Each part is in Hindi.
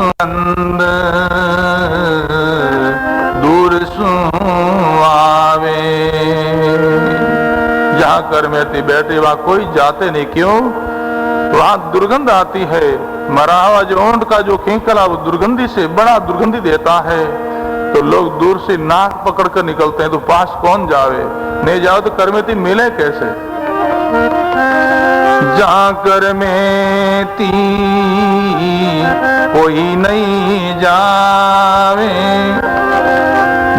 सुगंध दूर सु आवे। जहाँ करमेती बैठे वहां कोई जाते नहीं, क्यों? वहां दुर्गंध आती है। मरा हुआ जो ऊंट का जो खींकला वो दुर्गंधी से बड़ा दुर्गंधी देता है, तो लोग दूर से नाक पकड़ कर निकलते हैं, तो पास कौन जावे? नहीं जाओ तो करमेती मिले कैसे? जहाँ करमेती कोई नहीं जावे,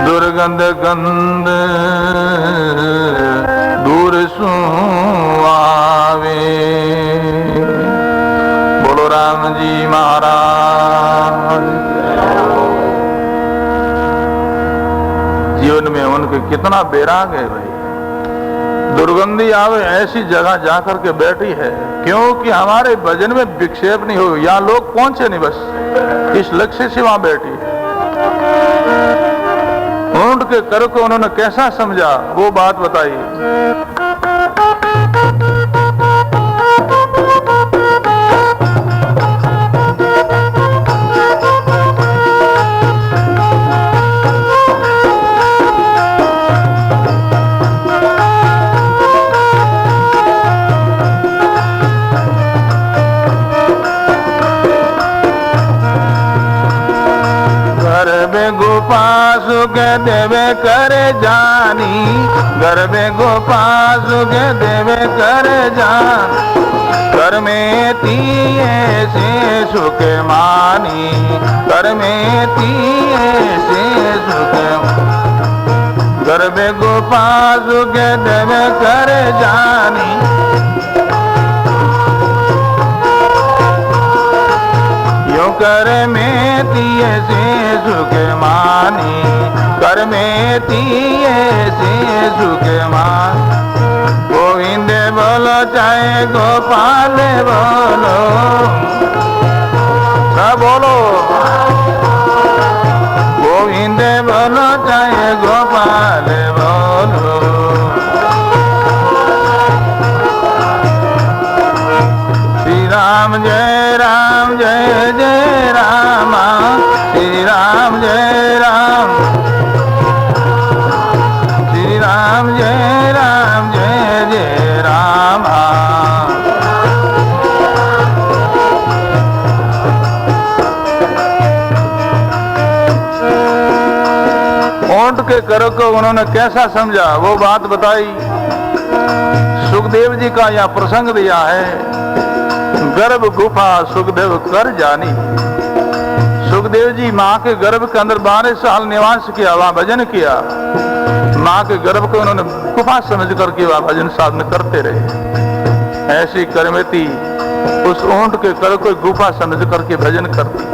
दुर्गंध गंध दूर सु आवे। बोलो राम जी महाराज। जीवन में उनके कितना बैराग है भाई। दुर्गंधी आवे ऐसी जगह जाकर के बैठी है, क्योंकि हमारे भजन में विक्षेप नहीं हो, यहाँ लोग पहुंचे नहीं, बस इस लक्ष्य से वहां बैठी है। ऊंट के कर को उन्होंने कैसा समझा वो बात बताई। सुख देवे करे जानी, गर्भे गोपाल सुख देवे करे जान। कर में तीए से सुख मानी, कर में तीए से सुख। गर्भे गोपाल सुख देवे करे जानी, कर में तीए से सुख मानी, कर में तीए से सुख मान। गोविंद बोलो चाहे गोपाल बोलो, सब बोलो। गोविंद बोलो चाहे गोपाल बोलो। श्री राम जय राम जय जय राम, श्री राम जय राम, श्री राम जय राम जय जय राम। ऊंट के कर को उन्होंने कैसा समझा वो बात बताई। सुखदेव जी का यह प्रसंग दिया है। गर्भ गुफा सुखदेव कर जानी। सुखदेव जी माँ के गर्भ के अंदर 12 साल निवास किया, वहां भजन किया। माँ के गर्भ को उन्होंने गुफा समझ करके वहां भजन साधन करते रहे। ऐसी करमेती उस ऊंट के कर को गुफा समझ करके भजन करती।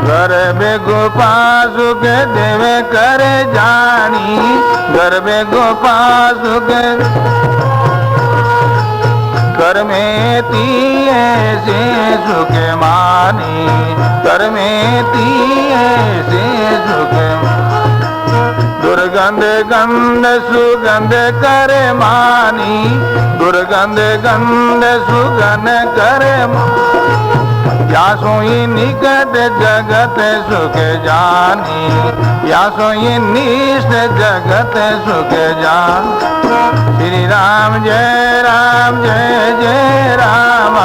गर्भे गोपाल सुख देवे करे जानी, गर्भे गोपाल सुख। कर में तीए से सुख मानी, कर में तीए से सुख। दुर्गंध गंध सुगंध करे मानी, दुर्गंध गंध सुगंध करे मानी। या सोई निकट जगत सुख जानी, या सोई निष्ठ जगत सुख जान। श्री राम जय राम जय जय राम,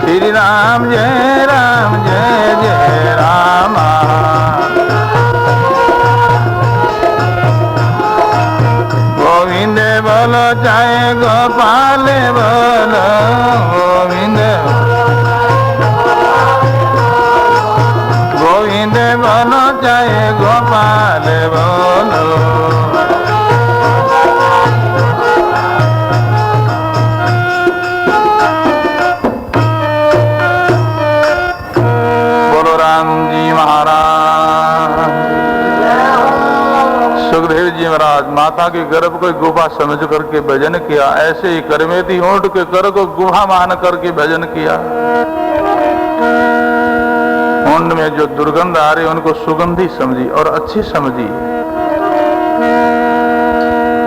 श्री राम जय राम जय जय राम। गोविंद बोलो चाहे गोपाल बोलो, गोविंद गोविंद बोलो चाहे गोपाल बोलो। बोलो राम जी महाराज। सुखदेव जी महाराज माता के गर्भ को गुफा समझ करके भजन किया। ऐसे ही करमेती ऊंट के कर को गुफा मान करके भजन किया। ऊंट में जो दुर्गंध आ रही उनको सुगंधी समझी और अच्छी समझी।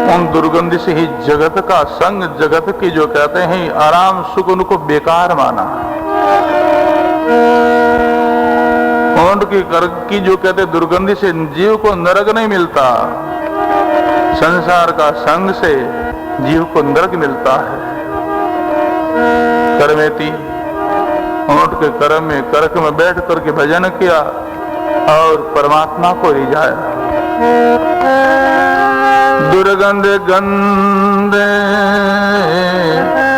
उन दुर्गंध से ही जगत का संग, जगत की जो कहते हैं आराम सुख, उनको बेकार माना। ओंठ की कर्क की जो कहते दुर्गंधि से जीव को नरक नहीं मिलता, संसार का संग से जीव को नरक मिलता है। कर्मेति ओंठ के कर्म में कर्क में बैठ करके भजन किया और परमात्मा को रिझाया। दुर्गंध गंध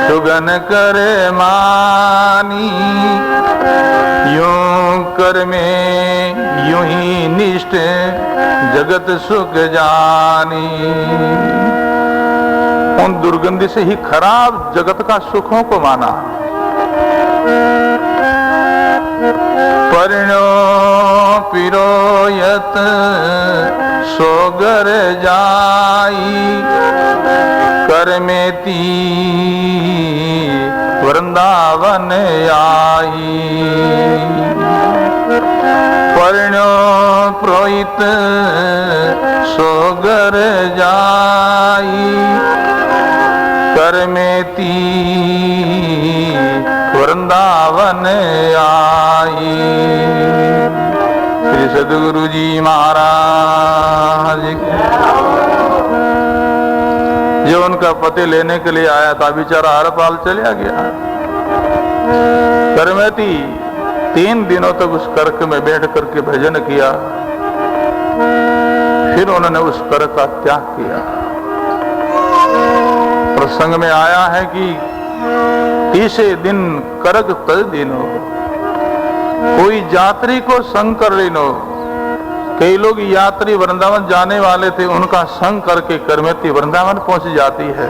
सुगन करे मानी, यूं कर में यूं ही निष्ठ जगत सुख जानी। उन दुर्गंध से ही खराब जगत का सुखों को माना। परिणो पिरोयत सोगर जाई, करमेती वृंदावन आई। परिणो प्रोहित सोगर जाई, करमेती वृंदावन आई। श्री सद्गुरु जी महाराज जो उनका पति लेने के लिए आया था, बेचारा हर पाल चला गया। करमेती 3 दिनों तक उस कर्क में बैठ करके भजन किया, फिर उन्होंने उस कर्क का त्याग किया। प्रसंग में आया है कि तीसरे दिन करक तज दिनो, कोई यात्री को संग कर लेनो। कई लोग यात्री वृंदावन जाने वाले थे, उनका संग करके करमेती वृंदावन पहुंच जाती है।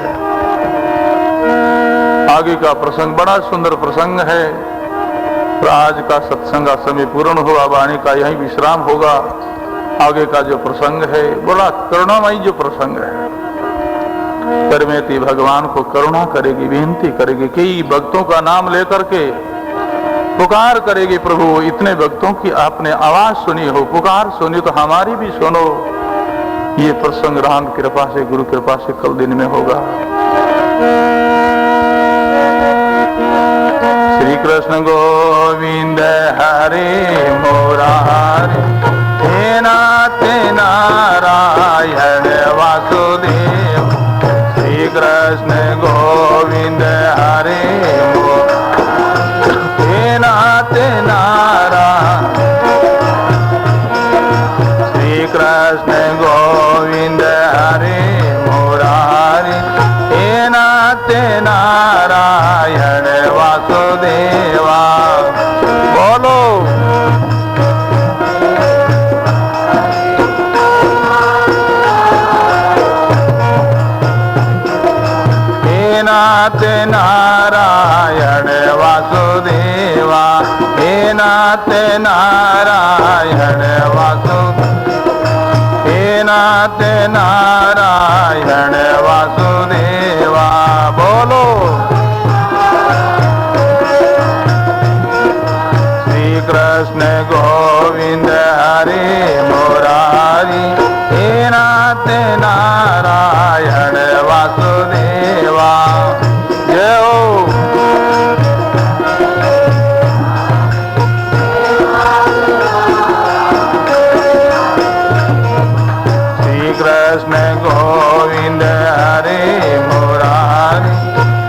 आगे का प्रसंग बड़ा सुंदर प्रसंग है। आज का सत्संग का समय पूर्ण हुआ, वाणी का यही विश्राम होगा। आगे का जो प्रसंग है बड़ा करुणामयी जो प्रसंग है। करमेती भगवान को करुणा करेगी, विनती करेगी। कई भक्तों का नाम लेकर के पुकार करेगी, प्रभु इतने भक्तों की आपने आवाज सुनी हो, पुकार सुनी तो हमारी भी सुनो। ये प्रसंग राम कृपा से, गुरु कृपा से कल दिन में होगा। श्री कृष्ण गोविंद हरे मुरारी, हे नाथ नारायण वासुदेव। श्री कृष्ण गोविंद हरे नाथ नारायण। श्री कृष्ण गोविंद हरे मुरारी, हे नाथ नारायण वासुदेवा। बोलो हे नाथ नारायण वासुदेवा, हे नाथ नारायण वासुदेवा, हे नाथ नारायण वासुदेवा। बोलो श्री कृष्ण गोविंद हरे मुरारी, हे नाथ नारायण वासुदेवा। जय हो। कृष्ण गोविंद हरे मुरारी,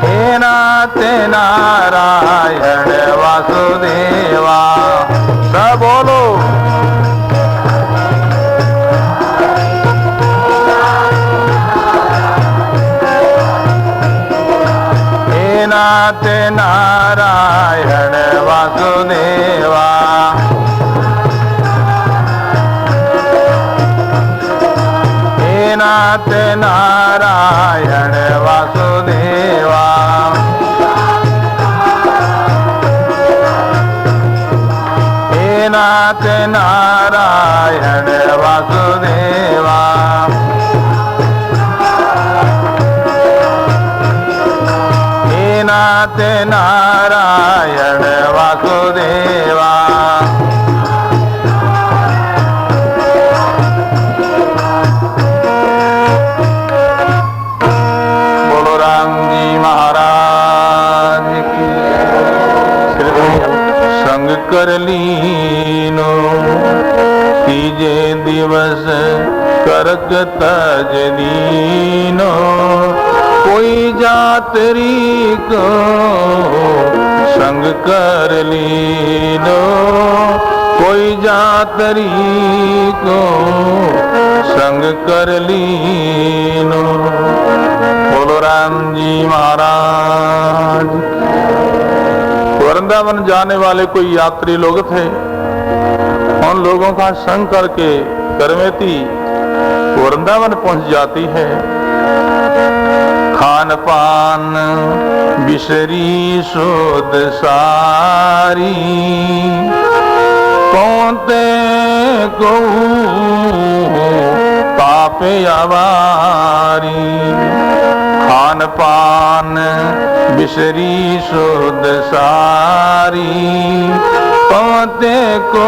हे नाथ नारायण वासुदेवा। सब बोलो हे नाथ नारायण वासुदेवा। नाथ नारायण वासुदेवा। हे नाथ नारायण वासुदेवा। हे नाथ नारायण वासुदेवा। करक तज दीनो, कोई जातरी को संग कर लीनो, कोई जातरी को संग कर लीनो। बोलो राम जी महाराज। वृंदावन जाने वाले कोई यात्री लोग थे, उन लोगों का संग करके करमेती वृंदावन पहुंच जाती है। खान पान बिसरी शोध सारी, पौते को पापे आवारी। खान पान बिसरी शोध सारी, पौते को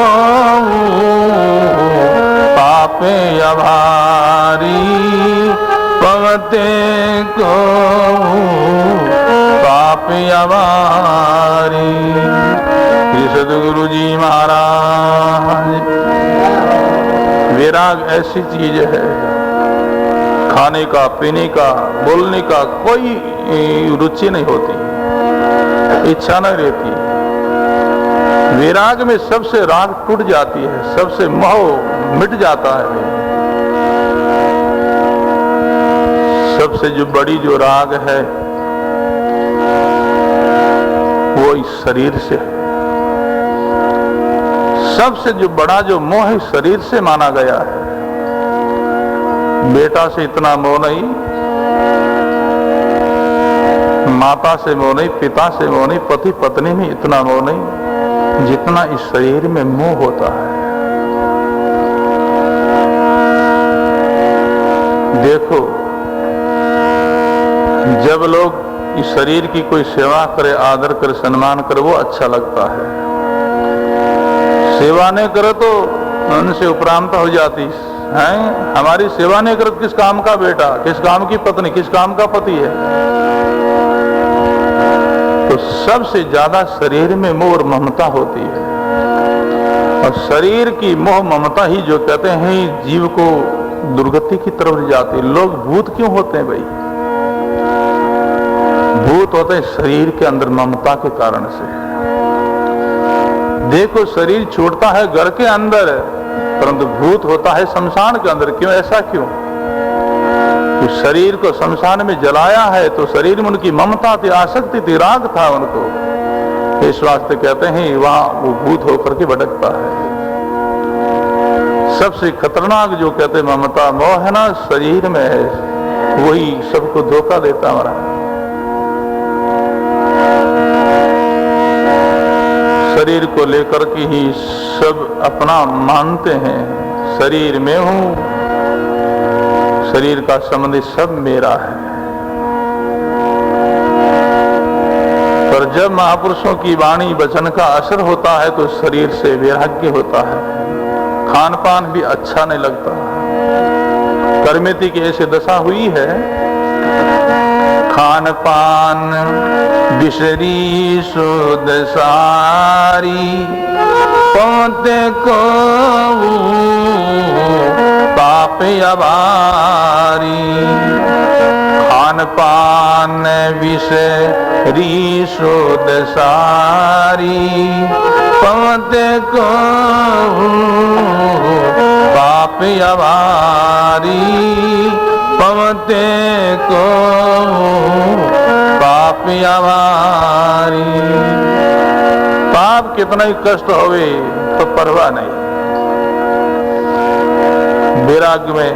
पापे आवारी। पवते को पाप आवारी। श्री सद्गुरु जी महाराज। विराग ऐसी चीज है, खाने का, पीने का, बोलने का कोई रुचि नहीं होती, इच्छा नहीं रहती। विराग में सबसे राग टूट जाती है, सबसे मोह मिट जाता है। सबसे जो बड़ी जो राग है वो इस शरीर से है। सबसे जो बड़ा जो मोह है शरीर से माना गया है। बेटा से इतना मोह नहीं, माता से मोह नहीं, पिता से मोह नहीं, पति पत्नी में इतना मोह नहीं जितना इस शरीर में मोह होता है। देखो, जब लोग इस शरीर की कोई सेवा करे, आदर करे, सम्मान करे, वो अच्छा लगता है। सेवा नहीं करे तो उनसे उपरांत हो जाती है। हमारी सेवा नहीं करे तो किस काम का बेटा, किस काम की पत्नी, किस काम का पति है। तो सबसे ज्यादा शरीर में मोह और ममता होती है, और शरीर की मोह ममता ही जो कहते हैं जीव को दुर्गति की तरफ जाती है। लोग भूत क्यों होते हैं भाई? भूत होते हैं शरीर के अंदर ममता के कारण से। देखो, शरीर छूटता है घर के अंदर, परंतु भूत होता है शमशान के अंदर। क्यों? ऐसा क्यों? तो शरीर को शमशान में जलाया है तो शरीर में उनकी ममता थी, आसक्ति थी, राग था उनको। इस वास्ते कहते हैं वहां वो भूत होकर के भटकता है। सबसे खतरनाक जो कहते ममता मोह है ना, शरीर में है, वही सबको धोखा देता हमारा। शरीर को लेकर के ही सब अपना मानते हैं। शरीर में हूं, शरीर का संबंध सब मेरा है। पर जब महापुरुषों की वाणी वचन का असर होता है तो शरीर से वैराग्य होता है। खान पान भी अच्छा नहीं लगता। करमेती की ऐसी दशा हुई है, खान पान बिसरी सुध सारी, पौते को पाप अवारी। खान पान बिसरी सुध सारी, पौते को पाप अवारी। पवते को पाप अवारी। पाप कितना ही कष्ट होवे तो परवाह नहीं। वैराग्य में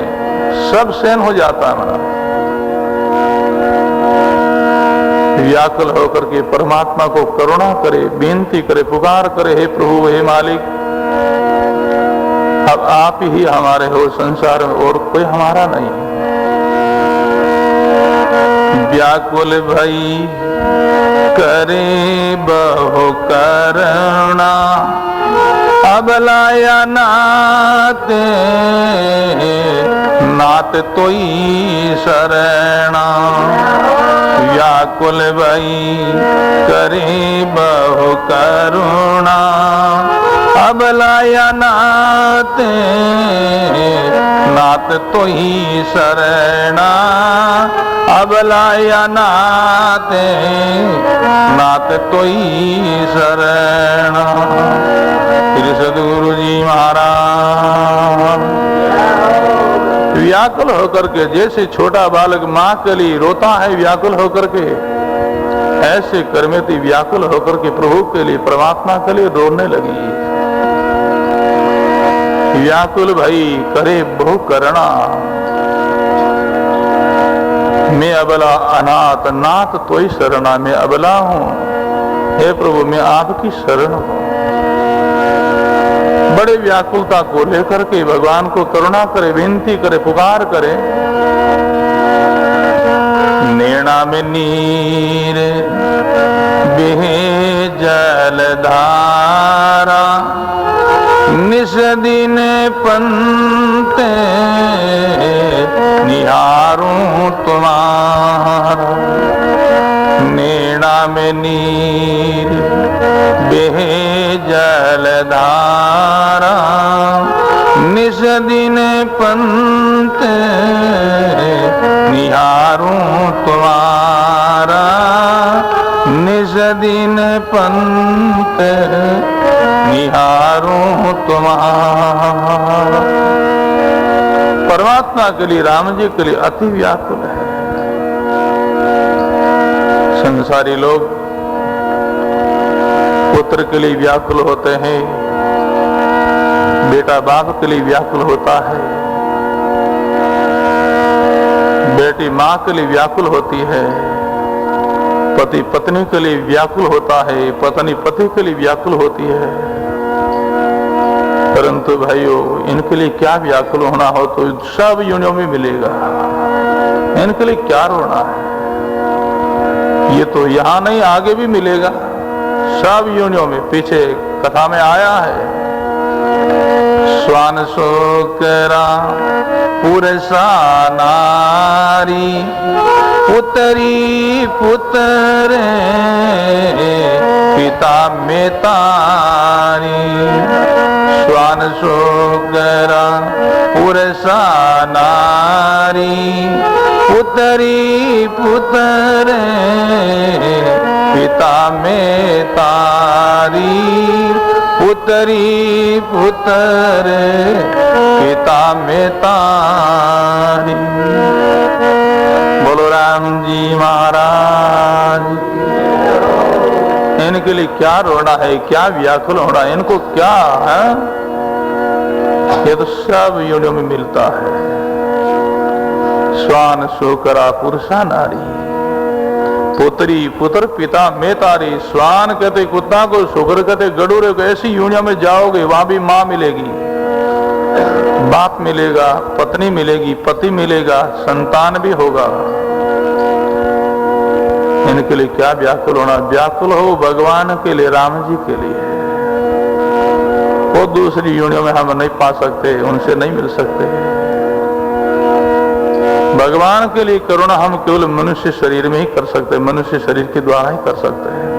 सब सहन हो जाता है हमारा। व्याकुल होकर के परमात्मा को करुणा करे, बेनती करे, पुकार करे, हे प्रभु, हे मालिक, अब आप ही हमारे हो संसार में, और कोई हमारा नहीं। व्याकुल भई करे बहु करुणा, अब लाया नाते नात तोई शरणा। व्याकुल भई करे बहु करुणा, अबलाया नाथ नाथ तो ही शरणा, अबलाया नाथ नाथ तो ही शरणा। श्री सद्गुरु जी महाराज व्याकुल होकर के, जैसे छोटा बालक माँ के लिए रोता है व्याकुल होकर के, ऐसे करमेती व्याकुल होकर के प्रभु के लिए, परमात्मा के लिए रोने लगी। व्याकुल भई करे बहु करुणा, मैं अबला अनाथ नाथ तो ही शरणा, मैं अबला हूं हे प्रभु, मैं आपकी शरण हूं। बड़े व्याकुलता को लेकर के भगवान को करुणा करे, विनती करे, पुकार करे। नैना में नीर बेहे जलधारा, निस दिन पंते निहारूं तुम्हारा। नैना में नीर बेहे जलधारा, निस दिन पंत निहारूं तुम्हारा, निस दिन पंत निहारूं तुम्हारा। परमात्मा के लिए, राम जी के लिए अति व्याकुल है। संसारी लोग पुत्र के लिए व्याकुल होते हैं, बेटा बाप के लिए व्याकुल होता है, बेटी माँ के लिए व्याकुल होती है, पति पत्नी के लिए व्याकुल होता है, पत्नी पति के लिए व्याकुल होती है। परंतु भाइयों, इनके लिए क्या व्याकुल होना हो तो सब योनियों में मिलेगा, इनके लिए क्या रोना है। ये तो यहाँ नहीं, आगे भी मिलेगा सब योनियों में। पीछे कथा में आया है, स्वान शोकरा पुरसा नारी, पुतरी पुत्र पिता में तारी। स्वान शोकरा पुरसा नारी, पुतरी पुत्र पिता में तारी। पुतरी पुत्र पिता में तारी। बोलो राम जी महाराज। इनके लिए क्या रोना है, क्या व्याकुल होना है, इनको क्या है? ये तो सब योनियों में मिलता है। स्वान शोकरा पुरुषा नारी, पुत्री पुत्र पिता में तारी। स्वान कहते कुत्ता को, शुकर कहते गडूरे को। ऐसी यूनिया में जाओगे, वहां भी माँ मिलेगी, बाप मिलेगा, पत्नी मिलेगी, पति मिलेगा, संतान भी होगा। इनके लिए क्या व्याकुल होना? व्याकुल हो भगवान के लिए, राम जी के लिए। वो दूसरी यूनियों में हम नहीं पा सकते, उनसे नहीं मिल सकते। भगवान के लिए करुणा हम केवल मनुष्य शरीर में ही कर सकते हैं, मनुष्य शरीर के द्वारा ही कर सकते हैं।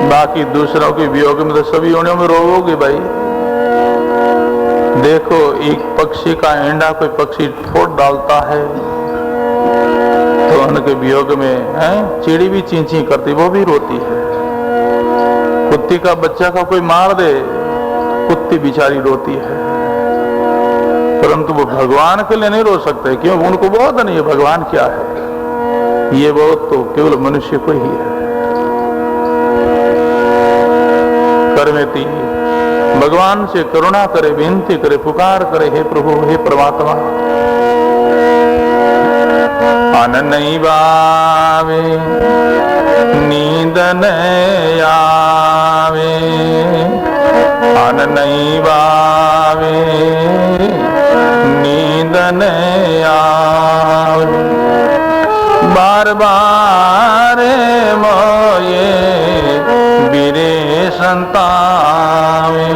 बाकी दूसरों के वियोग में तो सभी योनियों में रोओगे भाई। देखो, एक पक्षी का अंडा कोई पक्षी फोड़ डालता है तो उनके वियोग में चिड़ी भी ची ची करती, वो भी रोती है। कुत्ती का बच्चा का कोई मार दे, कुत्ती बेचारी रोती है। परंतु वो भगवान के लिए नहीं रो सकते, क्यों? उनको बहुत नहीं है भगवान क्या है। ये बहुत तो केवल मनुष्य को ही है। करमेती भगवान से करुणा करे, विनती करे, पुकार करे, हे प्रभु, हे परमात्मा। अन नहीं बावे नींद नहीं आवे, अन नहीं बावे नींद नहीं आवे। बार बार मोये बीरे संतावे,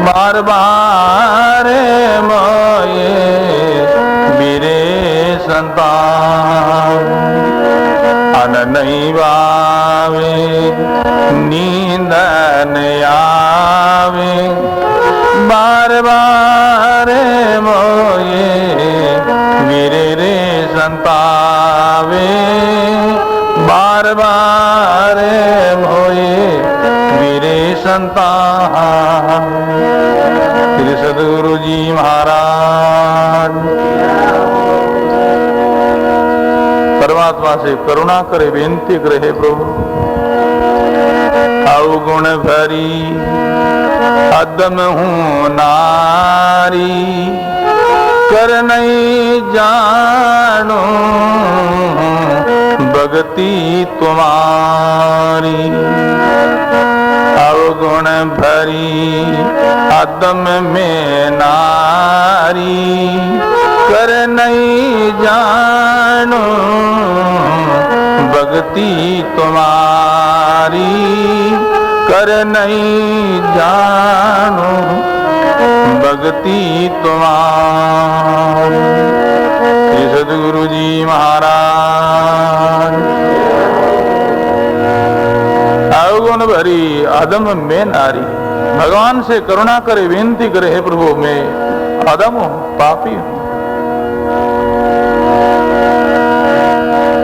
बार बार मोये बीरे संतान अन नहीं बावे नींद न आवे बार बार मोये मेरे रे संतावे बार बार मोये मेरे संतान। श्री सद्गुरु जी महाराज परमात्मा से करुणा करे बेनती करे, हे प्रभु अवगुण भरी अदम हूँ नारी कर नहीं जानू भगति तुम्हारी। अवगुण भरी अदम में नारी कर नहीं जानू भक्ति तुम्हारी कर नहीं जानू भक्ति तुम्हारी। सद्गुरु जी महाराज अवगुण भरी अदम में नारी भगवान से करुणा करे विनती करे, हे प्रभु मैं अदम हूं पापी हूं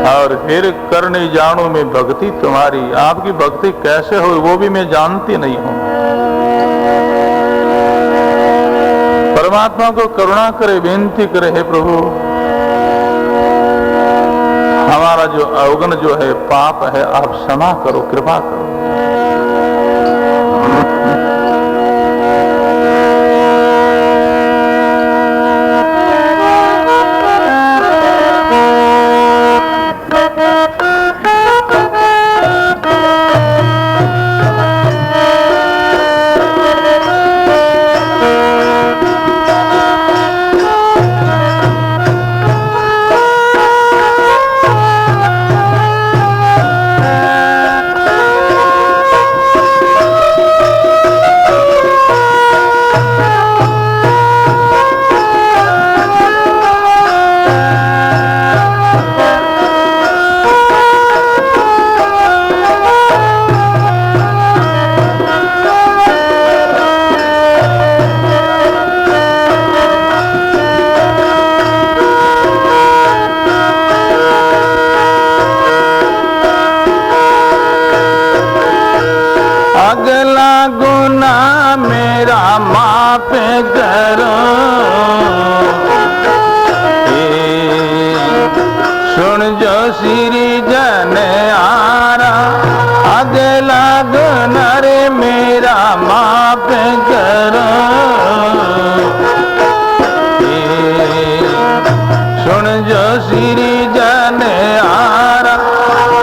और फिर कर नहीं जानू मैं भक्ति तुम्हारी। आपकी भक्ति कैसे हो वो भी मैं जानती नहीं हूं। परमात्मा को करुणा करे विनती करे, हे प्रभु हमारा जो अवगुण जो है पाप है आप क्षमा करो कृपा करो। अगला गुना मेरा माफ करो, सुन जो श्री जन आरा। अगला गुना रे मेरा माफ करो, सुन जो श्री जन आरा।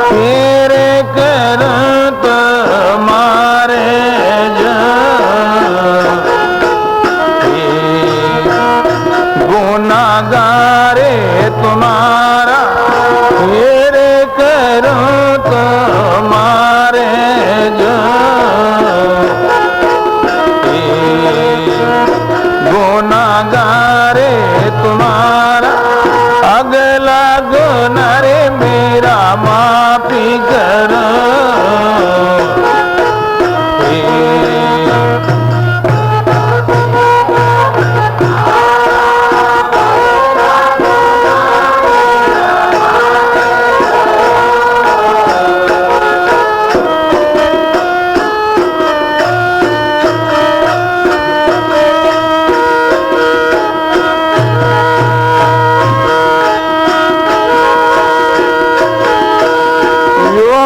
तेरे कर गुनागारे तुम्हारा तेरे करो तुम्हारे जो गुनागारे तुम्हारा। अगला गुना रे मेरा माफी करो।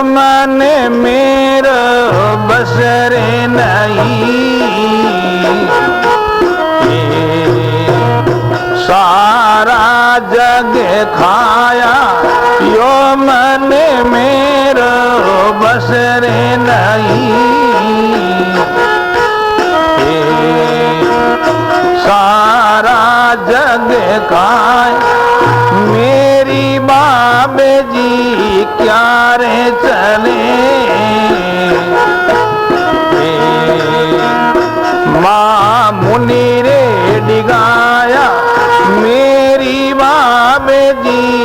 मन मेरा बसरे नहीं, सारा जग खाया यो मन मेरा बसरे नहीं। सारा जग खाया मेरी बाबे जी क्या रे चले। माँ मुनि रे डिगाया मेरी बाबे जी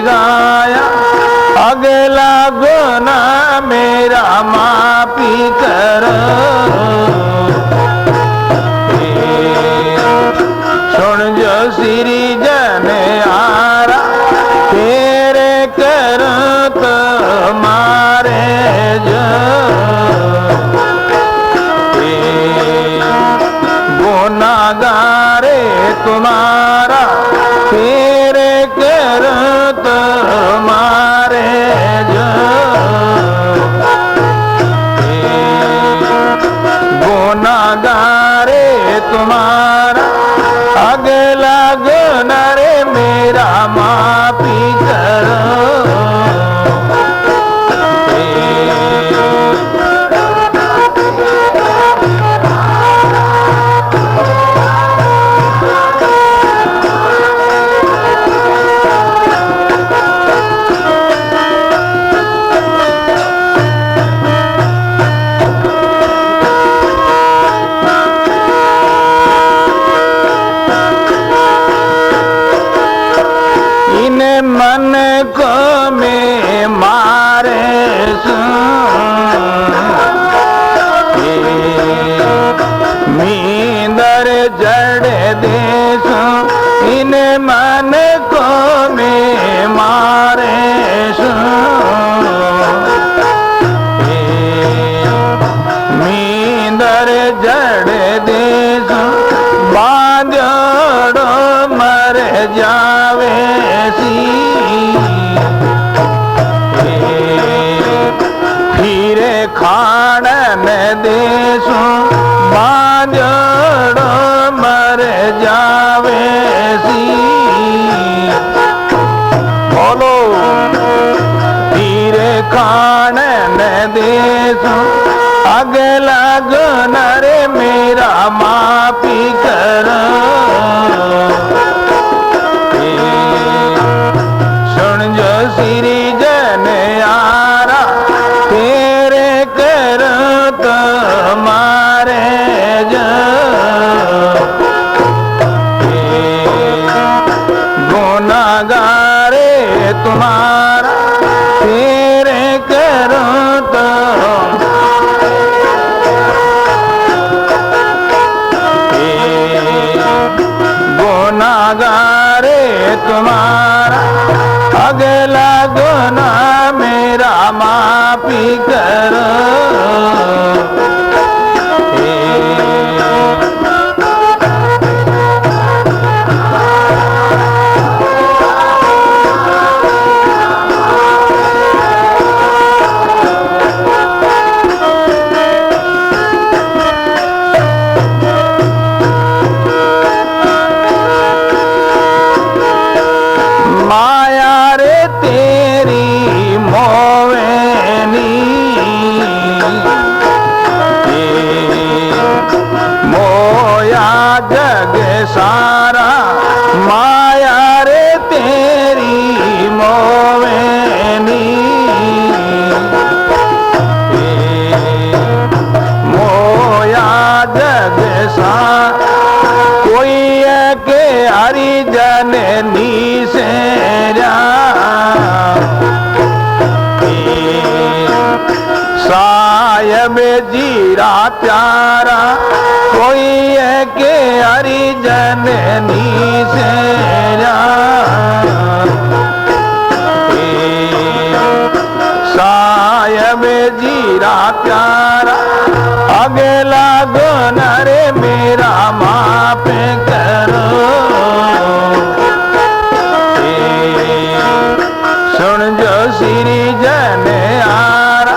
गाया, अगला गुना मेरा माफी करो। सुन जो श्री जन आरा, तेरे करो तुम्हारे जो गुनागारे तुम्हारा, तेरे करो तुम्हारे जो गुनागारे तुम्हारा, अगला गुना रे मेरा माफी करो। मन को में मारे मींदर जड़ देश, इन मन को में मारे मींदर जड़ देश, बांधड़ो मर जावे फिरे खाड़न देशो, बांधड़ो मर जावे सी। बोलो फिरे खाड़न देशो, अगला गुना रे मेरा माफी करो। सुन जो श्री जन आरा, तेरे करो तुम्हारे जो गुनागारे तुम्हारा, तेरे करो गुनागारे तुम्हारा, अगला गुना मेरा माफी करो। माया रे तेरी मोवेनी, मोया जग सारा, माया रे तेरी मोवेनी, मोया जग सारा, कोई के हरिजन नीसे सायब जीरा प्यारा, कोई है के हरिजन नीसे सायब जीरा प्यारा, अगला गुना रे मेरा माफ करो। सुन जो श्री जन आरा,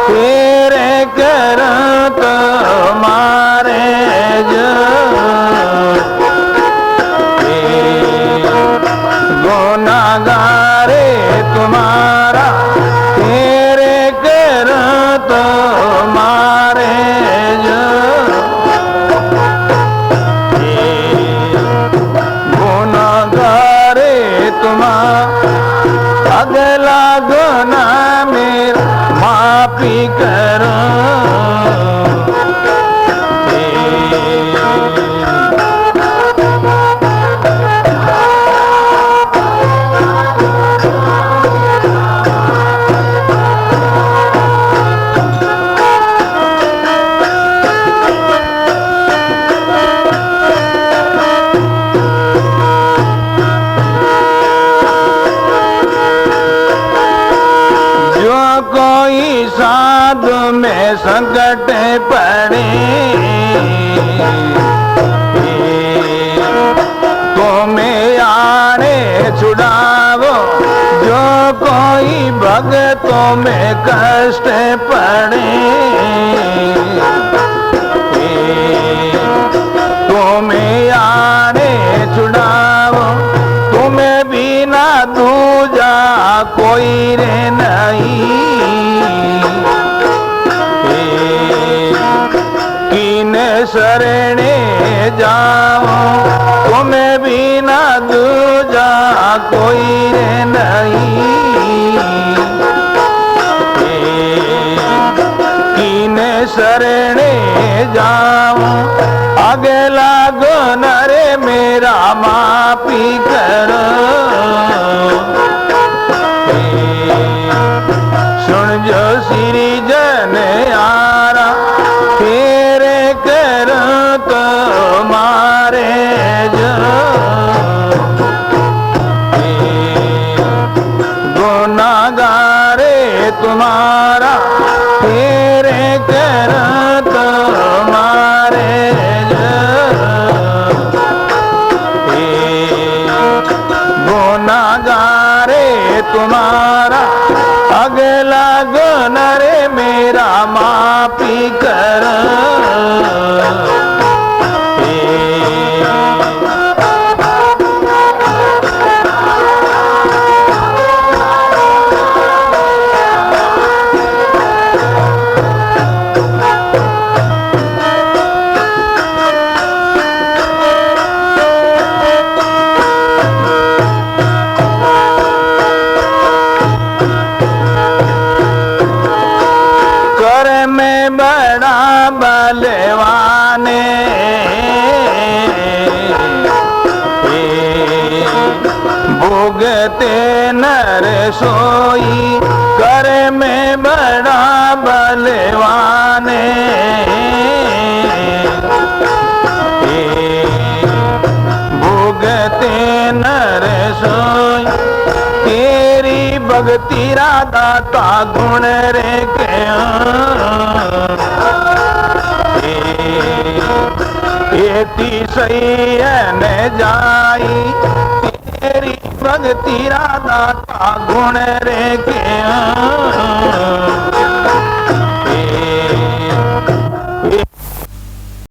तेरे करो तुम्हारे जो गुनागारे तुम्हारा, तेरे करो तुम्हारे जो गुनागारे तुम्हारा, अगला गुना मेरा माफी करो। कोई साधु में संकट पड़े तुम्हें आने छुड़ावो, जो कोई भक्तों में कष्ट पड़े तुम्हें आने छुड़ावो, तुम्हें बिना दूजा कोई रे नहीं। कीने शरणे जाओ, तुम्हें बिना दूजा कोई रे नहीं। कीने शरणे जाओ, आगे लागो नरे मेरा मापी करो। सुन जो श्री जन आरा तेरे करो तो मारे जो गुनागारे तुम्हारा तेरे करो तो मारे गुनागारे तुम्हारा अगला गुनरे मेरा मापी कर। बड़ा बलवाने भोगते नर सोई, कर में बड़ा बलवाने भोगते नर सोई, तेरी भक्ति राधा गुण रे क्यों सही न जाई, तेरी भक्ति राधा गुण रे क्यों